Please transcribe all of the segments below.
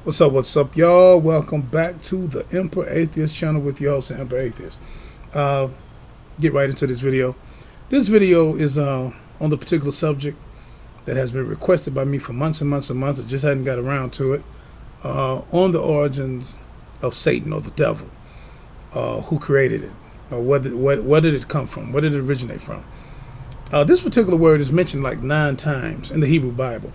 What's up, y'all? Welcome back to the Emperor Atheist channel with your host, Emperor Atheist. Get right into this video. This video is on the particular subject that has been requested by me for months and months and months. I just hadn't got around to it. On the origins of Satan or the devil. Who created it? Or where did it come from? Where did it originate from? This particular word is mentioned like 9 times in the Hebrew Bible.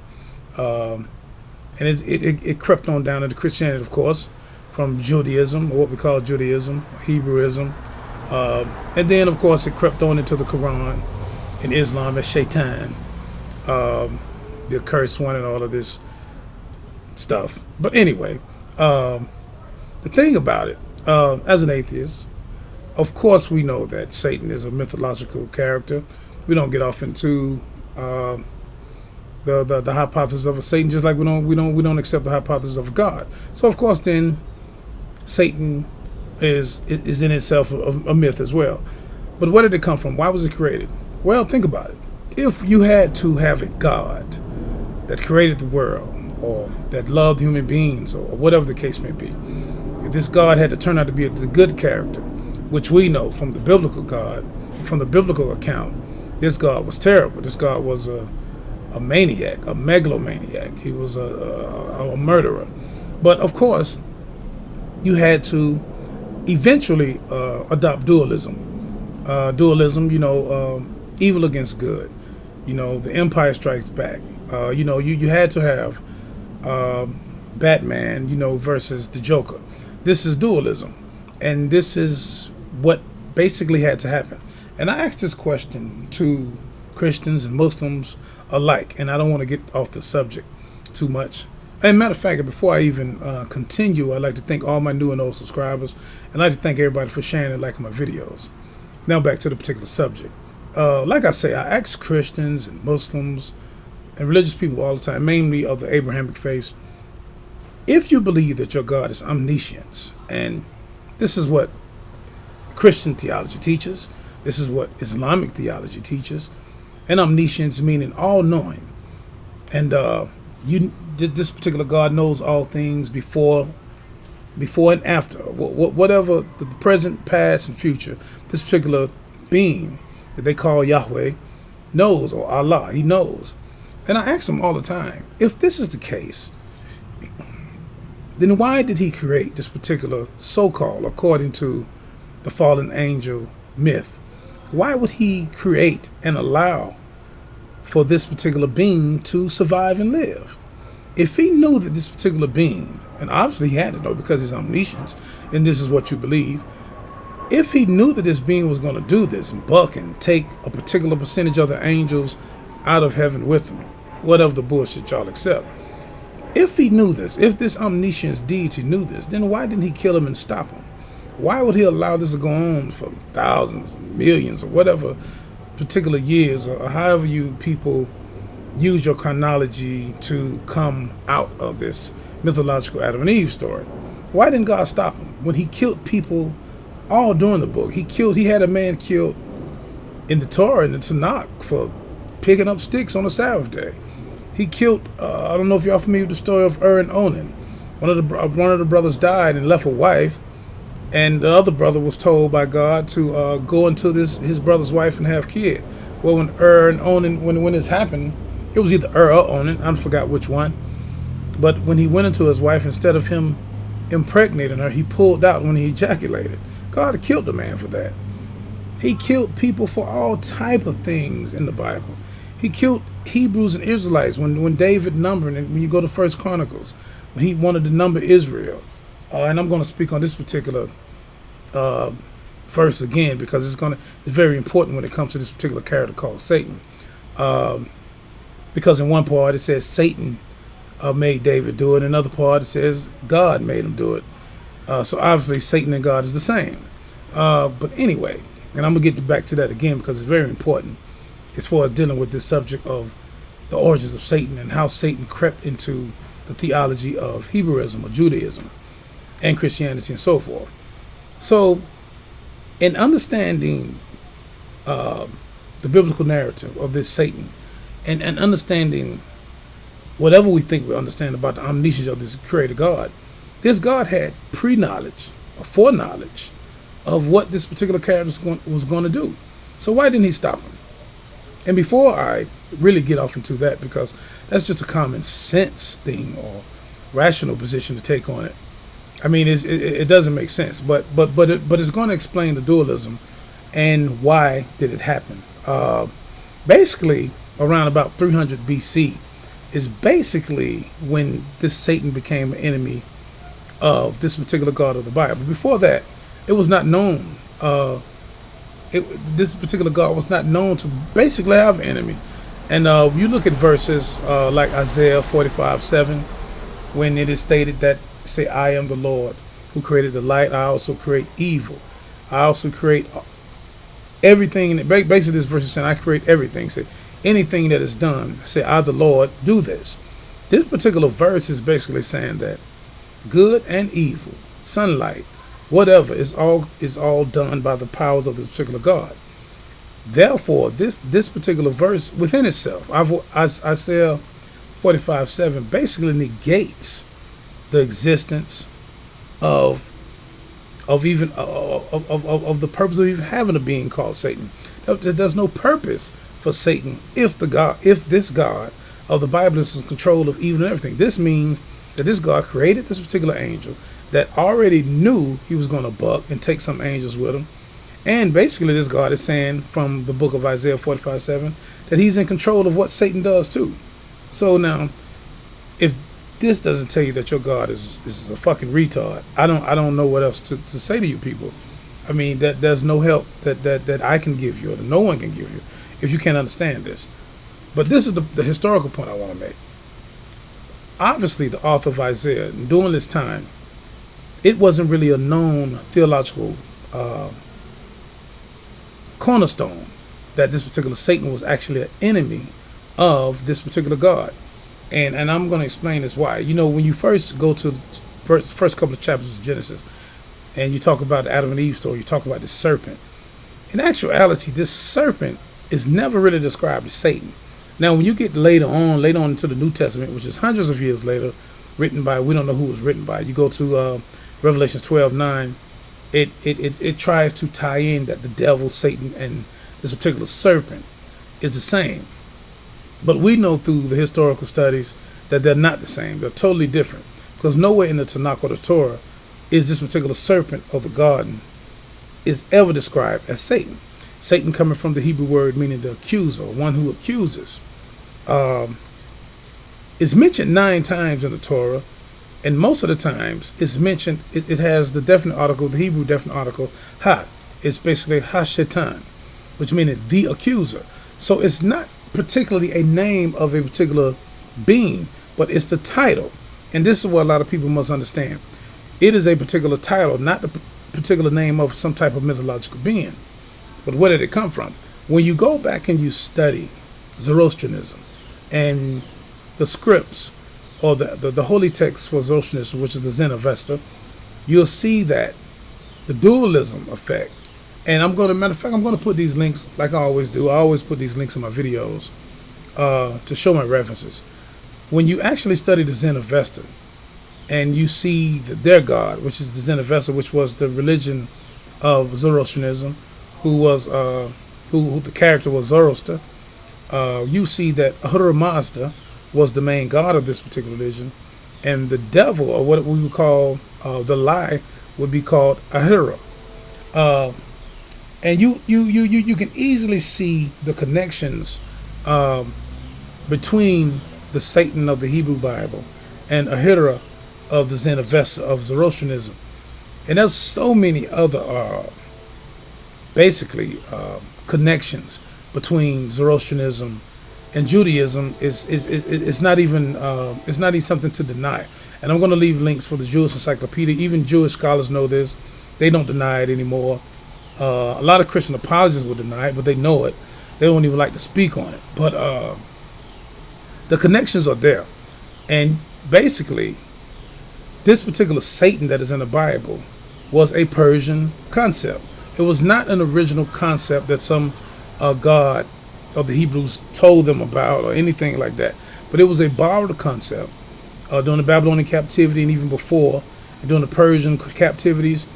And it crept on down into Christianity, of course, from Judaism, or what we call Judaism, Hebrewism. And then, of course, it crept on into the Quran and Islam as Shaitan, the accursed one and all of this stuff. But anyway, the thing about it, as an atheist, of course we know that Satan is a mythological character. We don't get off into the hypothesis of a Satan, just like we don't accept the hypothesis of a God. So of course then Satan is in itself a myth as well. But where did it come from? Why was it created? Well, think about it. If you had to have a God that created the world, or that loved human beings, or whatever the case may be, if this God had to turn out to be the good character, which we know from the biblical God, from the biblical account, this God was terrible. This God was a maniac, a megalomaniac. He was a murderer. But of course, you had to eventually adopt dualism. Dualism, evil against good. The Empire Strikes Back. You had to have Batman, versus the Joker. This is dualism. And this is what basically had to happen. And I asked this question to Christians and Muslims alike, and I don't want to get off the subject too much. And matter of fact, before I even continue, I'd like to thank all my new and old subscribers, and I'd like to thank everybody for sharing and liking my videos. Now back to the particular subject. Like I say, I ask Christians and Muslims and religious people all the time, mainly of the Abrahamic faiths, if you believe that your God is omniscient, and this is what Christian theology teaches, this is what Islamic theology teaches, and omniscience meaning all-knowing, and this particular God knows all things before and after, whatever the present, past, and future. This particular being that they call Yahweh knows, or Allah, he knows. And I ask them all the time, if this is the case, then why did he create this particular so-called, according to the fallen angel myth, why would he create and allow for this particular being to survive and live? If he knew that this particular being, and obviously he had to know because he's omniscient, and this is what you believe, if he knew that this being was going to do this and buck and take a particular percentage of the angels out of heaven with him, whatever the bullshit y'all accept, if he knew this, if this omniscient deity knew this, then why didn't he kill him and stop him? Why would he allow this to go on for thousands, millions, or whatever particular years, or however you people use your chronology to come out of this mythological Adam and Eve story? Why didn't God stop him when he killed people all during the book? He had a man killed in the Torah, in the Tanakh, for picking up sticks on a Sabbath day. He killed, I don't know if y'all familiar with the story of and Onan. One of the brothers died and left a wife, and the other brother was told by God to go into his brother's wife and have kid. Well, when and Onan, when this happened, it was either or Onan, I forgot which one. But when he went into his wife, instead of him impregnating her, he pulled out when he ejaculated. God killed the man for that. He killed people for all type of things in the Bible. He killed Hebrews and Israelites when David numbered, and when you go to 1 Chronicles, when he wanted to number Israel. And I'm going to speak on this particular verse again, because it's very important when it comes to this particular character called Satan. Because in one part it says Satan made David do it, in another part it says God made him do it. So obviously Satan and God is the same. But anyway, and I'm going to get back to that again because it's very important as far as dealing with this subject of the origins of Satan and how Satan crept into the theology of Hebrewism or Judaism and Christianity and so forth. So in understanding the biblical narrative of this Satan and understanding whatever we think we understand about the omniscience of this creator God, this God had pre-knowledge or foreknowledge of what this particular character was going to do. So why didn't he stop him? And before I really get off into that, because that's just a common sense thing or rational position to take on it. I mean, it doesn't make sense, but it's going to explain the dualism and why did it happen. Basically, around about 300 BC is basically when this Satan became an enemy of this particular God of the Bible. Before that, it was not known. This particular God was not known to basically have an enemy. And you look at verses like Isaiah 45:7, when it is stated that, say, I am the Lord who created the light. I also create evil. I also create everything. Basically, this verse is saying I create everything. Say, anything that is done, say, I, the Lord, do this. This particular verse is basically saying that good and evil, sunlight, whatever, is all done by the powers of this particular God. Therefore, this particular verse within itself, Isaiah 45:7, basically negates the existence of the purpose of even having a being called Satan. There's no purpose for Satan if this God of the Bible is in control of evil and everything. This means that this God created this particular angel that already knew he was going to buck and take some angels with him. And basically this God is saying from the book of Isaiah 45:7 that he's in control of what Satan does too. So now, if this doesn't tell you that your God is a fucking retard, I don't know what else to say to you people. I mean, that there's no help that I can give you or that no one can give you if you can't understand this. But this is the historical point I want to make. Obviously, the author of Isaiah, during this time, it wasn't really a known theological cornerstone that this particular Satan was actually an enemy of this particular God. And I'm going to explain this why. You know, when you first go to the first couple of chapters of Genesis and you talk about the Adam and Eve story, you talk about the serpent. In actuality, this serpent is never really described as Satan. Now, when you get later on into the New Testament, which is hundreds of years later, written by, we don't know who it was written by. You go to Revelation 12:9, it tries to tie in that the devil, Satan, and this particular serpent is the same. But we know through the historical studies that they're not the same. They're totally different. Because nowhere in the Tanakh or the Torah is this particular serpent of the garden is ever described as Satan. Satan coming from the Hebrew word meaning the accuser, one who accuses. Is mentioned 9 times in the Torah, and most of the times it's mentioned, it has the definite article, the Hebrew definite article, ha. It's basically ha-shetan, which means the accuser. So it's not particularly a name of a particular being, but it's the title. And this is what a lot of people must understand. It is a particular title, not the particular name of some type of mythological being. But where did it come from? When you go back and you study Zoroastrianism and the scripts or the holy text for Zoroastrianism, which is the Zen Avesta, you'll see that the dualism effect. And matter of fact, I'm going to put these links like I always do. I always put these links in my videos to show my references. When you actually study the Zen Avesta and you see their God, which is the Zen Avesta, which was the religion of Zoroastrianism, who the character was Zoroaster, you see that Ahura Mazda was the main god of this particular religion, and the devil, or what we would call the lie, would be called Ahura. And you can easily see the connections between the Satan of the Hebrew Bible and Ahura of the Zen Avesta of Zoroastrianism. And there's so many other connections between Zoroastrianism and Judaism. It's not even something to deny. And I'm going to leave links for the Jewish Encyclopedia. Even Jewish scholars know this. They don't deny it anymore. A lot of Christian apologists will deny it, but they know it. They don't even like to speak on it. But the connections are there. And basically, this particular Satan that is in the Bible was a Persian concept. It was not an original concept that some God of the Hebrews told them about or anything like that. But it was a borrowed concept during the Babylonian captivity and even before, and during the Persian captivities,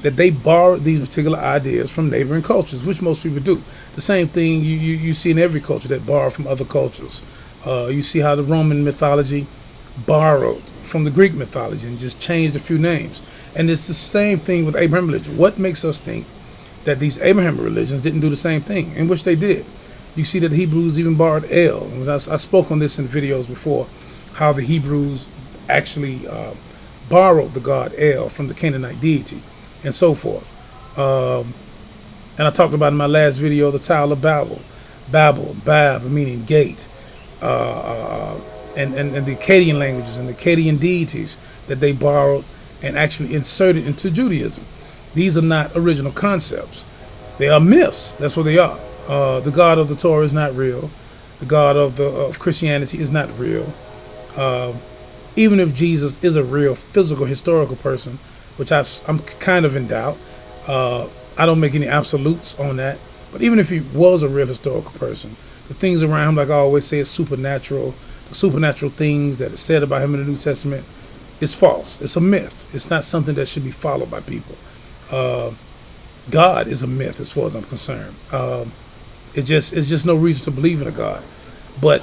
that they borrowed these particular ideas from neighboring cultures, which most people do. The same thing you see in every culture that borrow from other cultures. You see how the Roman mythology borrowed from the Greek mythology and just changed a few names. And it's the same thing with Abraham religion. What makes us think that these Abraham religions didn't do the same thing, in which they did? You see that the Hebrews even borrowed El. I spoke on this in videos before, how the Hebrews actually borrowed the god El from the Canaanite deity and so forth. And I talked about in my last video the Tower of Babel, Bab meaning gate, and the Akkadian languages and the Akkadian deities that they borrowed and actually inserted into Judaism. These are not original concepts. They are myths. That's what they are. The God of the Torah is not real. The God of Christianity is not real. Even if Jesus is a real physical historical person, which I'm kind of in doubt. I don't make any absolutes on that. But even if he was a real historical person, the things around him, like I always say, is supernatural. The supernatural things that are said about him in the New Testament is false. It's a myth. It's not something that should be followed by people. God is a myth as far as I'm concerned. It's just no reason to believe in a God. But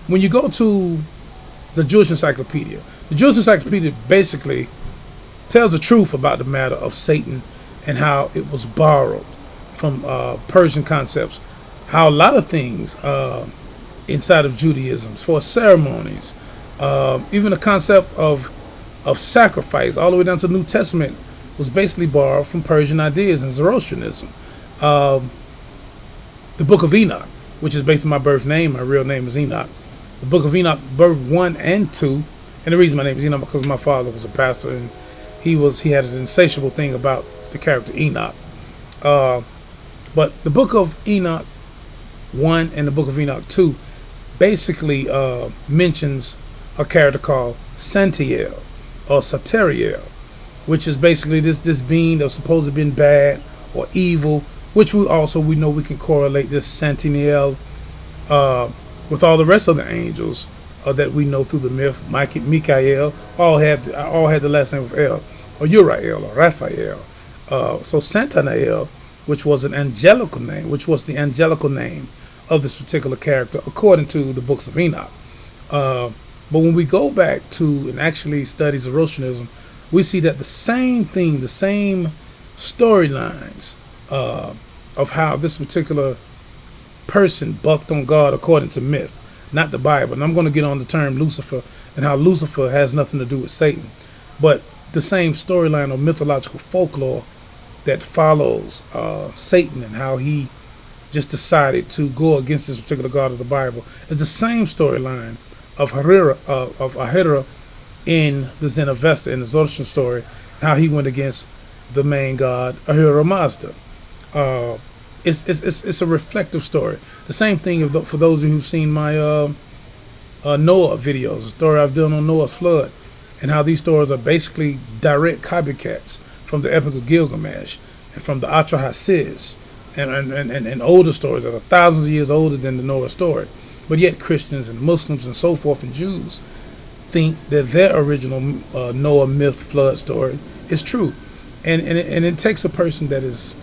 when you go to the Jewish Encyclopedia basically tells the truth about the matter of Satan and how it was borrowed from Persian concepts. How a lot of things inside of Judaism, for ceremonies, even the concept of sacrifice, all the way down to the New Testament, was basically borrowed from Persian ideas and Zoroastrianism. The Book of Enoch, which is based on my birth name, my real name is Enoch. The Book of Enoch, birth 1 and 2, and the reason my name is Enoch because my father was a pastor and he had an insatiable thing about the character Enoch. But the Book of Enoch 1 and the Book of Enoch 2 basically mentions a character called Santiel or Satariel, which is basically this being that's supposed to have been bad or evil, which we know we can correlate this Santiel with all the rest of the angels that we know through the myth. Michael all had the last name of El, or Uriel, or Raphael. So Santanael, which was the angelical name of this particular character, according to the books of Enoch. But when we go back to and actually study Zoroastrianism, we see that the same thing, the same storylines of how this particular person bucked on God according to myth, not the Bible. And I'm going to get on the term Lucifer and how Lucifer has nothing to do with Satan, but the same storyline of mythological folklore that follows Satan and how he just decided to go against this particular God of the Bible is the same storyline of Ahura in the Zend-Avesta in the Zoroastrian story, how he went against the main god Ahura Mazda. It's a reflective story. The same thing for those of you who've seen my Noah videos, the story I've done on Noah's flood, and how these stories are basically direct copycats from the Epic of Gilgamesh and from the Atrahasis and older stories that are thousands of years older than the Noah story. But yet Christians and Muslims and so forth and Jews think that their original Noah myth flood story is true. And it takes a person that is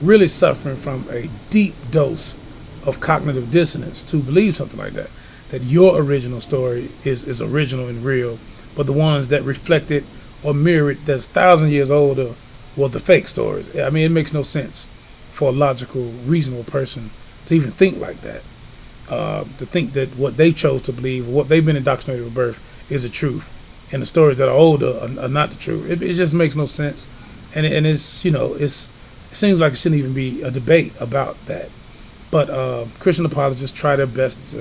really suffering from a deep dose of cognitive dissonance to believe something like that, that your original story is original and real, but the ones that reflect it or mirror it that's 1,000 years older were the fake stories. I mean, it makes no sense for a logical, reasonable person to even think like that, to think that what they chose to believe or what they've been indoctrinated with birth is the truth, and the stories that are older are not the truth. It just makes no sense, and it's, it seems like it shouldn't even be a debate about that. But Christian apologists try their best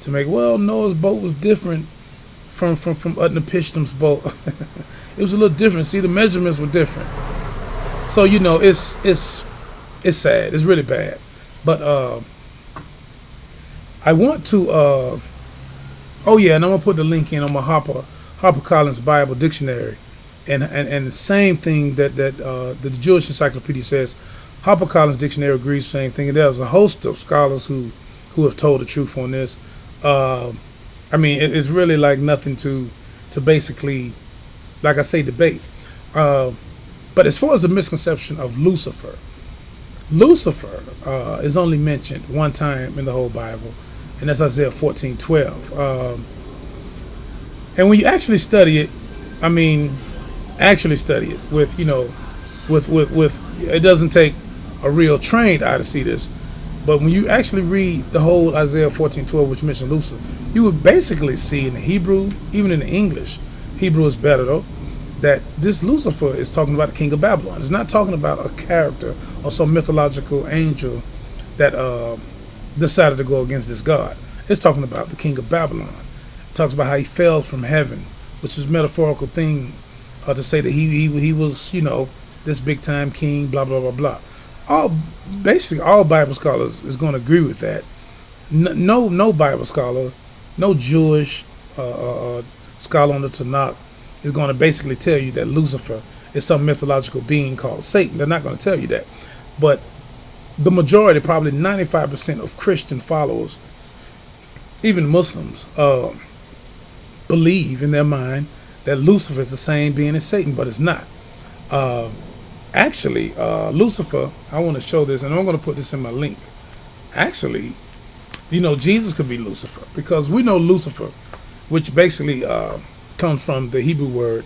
to make, well, Noah's boat was different from Utnapishtim's boat. It was a little different. See, the measurements were different. So it's sad. It's really bad. But I want to. And I'm gonna put the link in on my Harper-Collins Bible Dictionary, and the same thing that the Jewish Encyclopedia says. Harper-Collins dictionary agrees with the same thing. And there's a host of scholars who have told the truth on this. It's really like nothing to basically, like I say, debate. But as far as the misconception of Lucifer is only mentioned one time in the whole Bible, and that's Isaiah 14:12. And when you actually study it, with it doesn't take a real trained eye to see this, but when you actually read the whole Isaiah 14:12, which mentions Lucifer, you would basically see in the Hebrew, even in the English, Hebrew is better though, that this Lucifer is talking about the king of Babylon. It's not talking about a character or some mythological angel that decided to go against this God. It's talking about the king of Babylon. It talks about how he fell from heaven, which is a metaphorical thing to say that he was, this big time king, blah, blah, blah, blah. Basically all Bible scholars is going to agree with that. No Bible scholar, no Jewish scholar on the Tanakh is going to basically tell you that Lucifer is some mythological being called Satan. They're not going to tell you that. But the majority, probably 95% of Christian followers, even Muslims, believe in their mind that Lucifer is the same being as Satan, but it's not. Lucifer, I want to show this, and I'm going to put this in my link. Actually, Jesus could be Lucifer, because we know Lucifer, which basically comes from the Hebrew word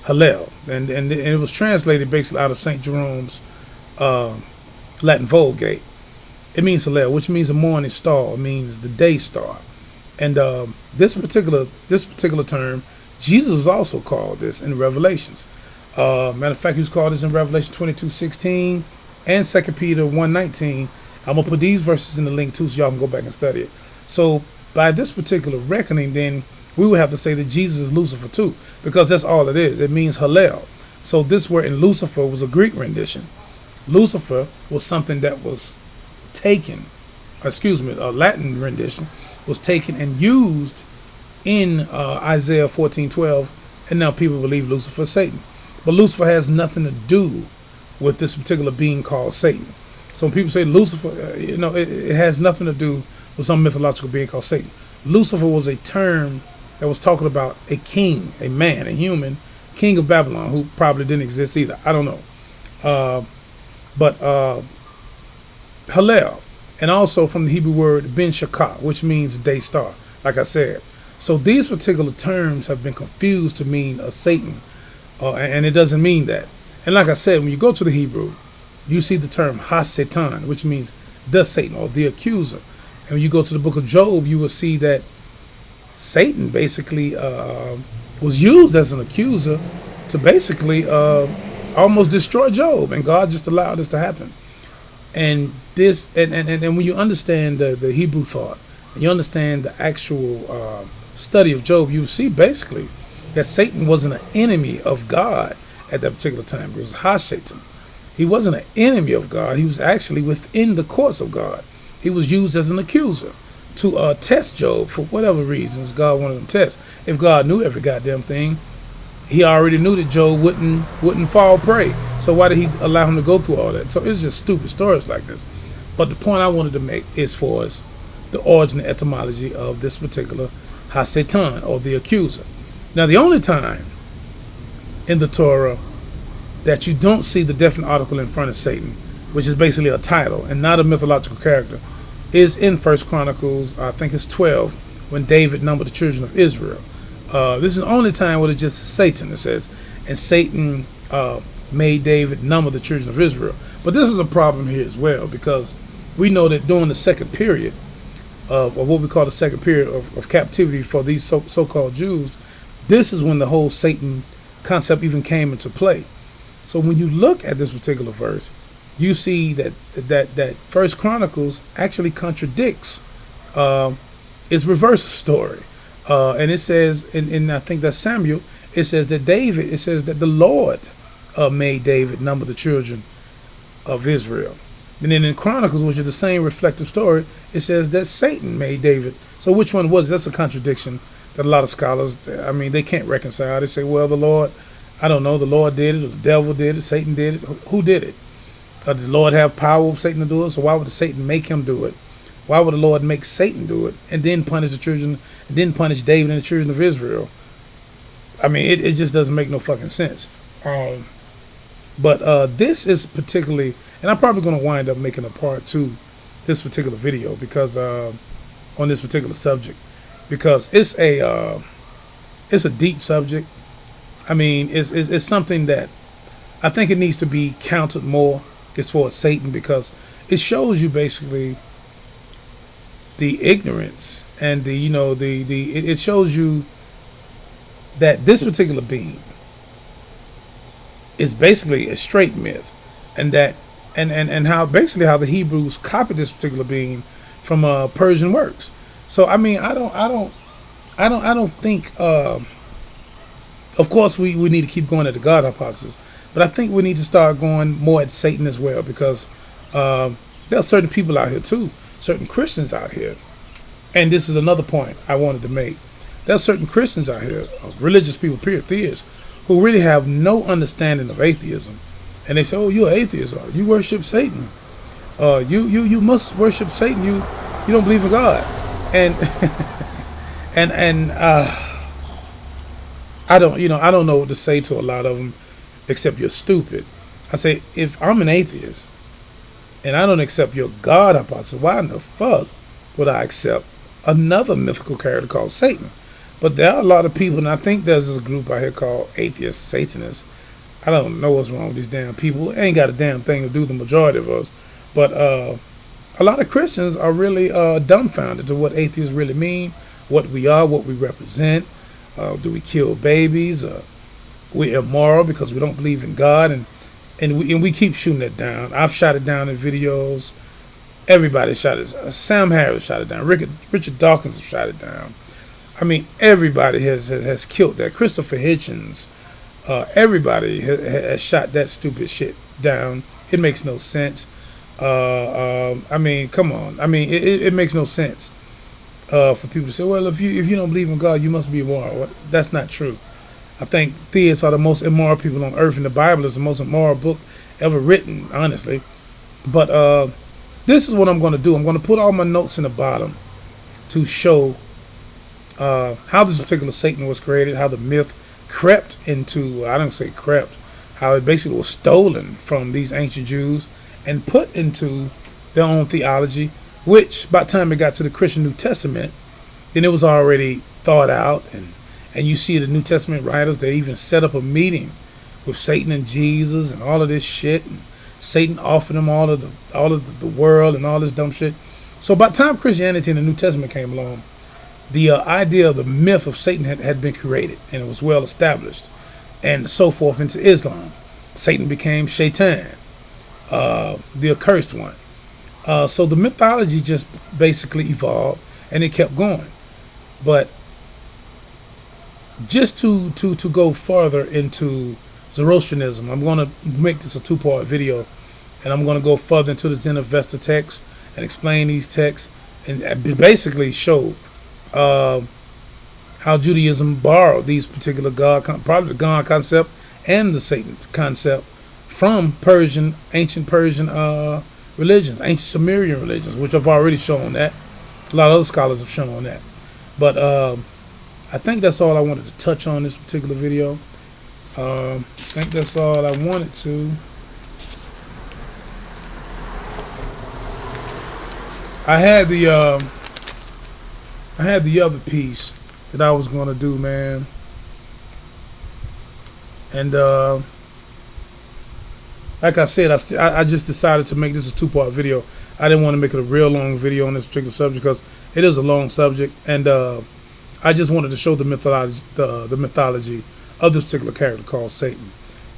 Halal, and it was translated basically out of St. Jerome's Latin Vulgate. It means Halal, which means a morning star. It means the day star. And this particular term, Jesus is also called this in Revelations. Matter of fact, he was called this in Revelation 22:16 and 2 Peter 1:19. I'm going to put these verses in the link too, so y'all can go back and study it. So by this particular reckoning, then we would have to say that Jesus is Lucifer too, because that's all it is. It means Halal. So this word in Lucifer was a Greek rendition. Lucifer was something that was taken, a Latin rendition, was taken and used in Isaiah 14:12, and now people believe Lucifer is Satan. But Lucifer has nothing to do with this particular being called Satan. So when people say Lucifer, it has nothing to do with some mythological being called Satan. Lucifer was a term that was talking about a king, a man, a human, king of Babylon, who probably didn't exist either. I don't know. But Halal, and also from the Hebrew word Ben Shakah, which means day star, like I said. So these particular terms have been confused to mean a Satan, and it doesn't mean that. And like I said, when you go to the Hebrew, you see the term Ha-Satan, which means the Satan or the accuser. And when you go to the book of Job, you will see that Satan basically was used as an accuser to basically almost destroy Job, and God just allowed this to happen. And this, and when you understand the Hebrew thought, and you understand the actual study of Job, you see basically that Satan wasn't an enemy of God at that particular time. It was Ha-Satan. He wasn't an enemy of God. He was actually within the courts of God. He was used as an accuser to test Job for whatever reasons God wanted him to test. If God knew every goddamn thing, he already knew that Job wouldn't fall prey. So why did he allow him to go through all that? So it's just stupid stories like this. But the point I wanted to make is for us the origin and etymology of this particular Ha-Satan, or the accuser. Now, the only time in the Torah that you don't see the definite article in front of Satan, which is basically a title and not a mythological character, is in 1 Chronicles, I think it's 12, when David numbered the children of Israel. This is the only time where it's just Satan. It says, and Satan made David number the children of Israel. But this is a problem here as well, because we know that during the second period of what we call the second period of captivity for these so-called Jews, this is when the whole Satan concept even came into play. So when you look at this particular verse, you see that First Chronicles actually contradicts its reverse story. And it says, in I think that's Samuel, it says that the Lord made David number the children of Israel. And then in Chronicles, which is the same reflective story, it says that Satan made David. So which one was it? That's a contradiction that a lot of scholars, they can't reconcile. They say, well, the Lord, I don't know, the Lord did it, or the devil did it, Satan did it. Who did it? Did the Lord have power over Satan to do it? So why would Satan make him do it? Why would the Lord make Satan do it and then punish the children, and then punish David and the children of Israel? I mean, it just doesn't make no fucking sense. But this is particularly, and I'm probably going to wind up making a part 2 this particular video because on this particular subject, because it's a deep subject. I mean, it's something that I think it needs to be counted more as far as Satan, because it shows you basically the ignorance and it shows you that this particular being is basically a straight myth, and that and how basically how the Hebrews copied this particular being from Persian works. So I mean, I don't think of course we need to keep going at the God hypothesis, but I think we need to start going more at Satan as well, because there are certain people out here too, certain Christians out here, and this is another point I wanted to make. There are certain Christians out here, religious people, period, theists, who really have no understanding of atheism, and they say, "Oh, you're an atheist. You worship Satan. You must worship Satan. You don't believe in God." And and I don't know what to say to a lot of them, except you're stupid. I say, if I'm an atheist and I don't accept your God hypothesis, why in the fuck would I accept another mythical character called Satan? But there are a lot of people, and I think there's this group out here called Atheist Satanists. I don't know what's wrong with these damn people. It ain't got a damn thing to do with the majority of us. But a lot of Christians are really dumbfounded to what atheists really mean, what we are, what we represent. Do we kill babies? We're immoral because we don't believe in God, and we keep shooting it down. I've shot it down in videos. Everybody shot it. Sam Harris shot it down. Richard Dawkins has shot it down. I mean, everybody has killed that. Christopher Hitchens, everybody has shot that stupid shit down. It makes no sense. I mean, come on. I mean, it makes no sense for people to say, well, if you don't believe in God, you must be immoral. Well, that's not true. I think theists are the most immoral people on earth, and the Bible is the most immoral book ever written, honestly. But this is what I'm going to do. I'm going to put all my notes in the bottom to show how this particular Satan was created, how the myth crept into, I don't say crept, how it basically was stolen from these ancient Jews and put into their own theology, which by the time it got to the Christian New Testament, then it was already thought out, and you see the New Testament writers, they even set up a meeting with Satan and Jesus and all of this shit, and Satan offered them all of the world and all this dumb shit. So by the time Christianity and the New Testament came along, the idea of the myth of Satan had been created, and it was well established, and so forth into Islam. Satan became Shaitan, the accursed one. So the mythology just basically evolved, and it kept going. But just to go further into Zoroastrianism, I'm going to make this a 2-part video, and I'm going to go further into the Zend-Avesta text and explain these texts and basically show how Judaism borrowed these particular probably the God concept and the Satan concept from ancient Persian religions, ancient Sumerian religions, which I've already shown that. A lot of other scholars have shown that. But I think that's all I wanted to touch on this particular video. I think that's all I wanted to. I had the other piece that I was going to do, man. And like I said, I just decided to make this a 2-part video. I didn't want to make it a real long video on this particular subject because it is a long subject, and I just wanted to show the mythology of this particular character called Satan.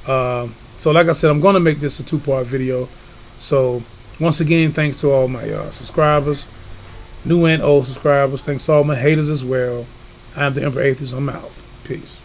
So like I said, I'm going to make this a 2-part video. So once again, thanks to all my subscribers, new and old subscribers. Thanks to all my haters as well. I'm the Emperor Atheist. I'm out. Peace.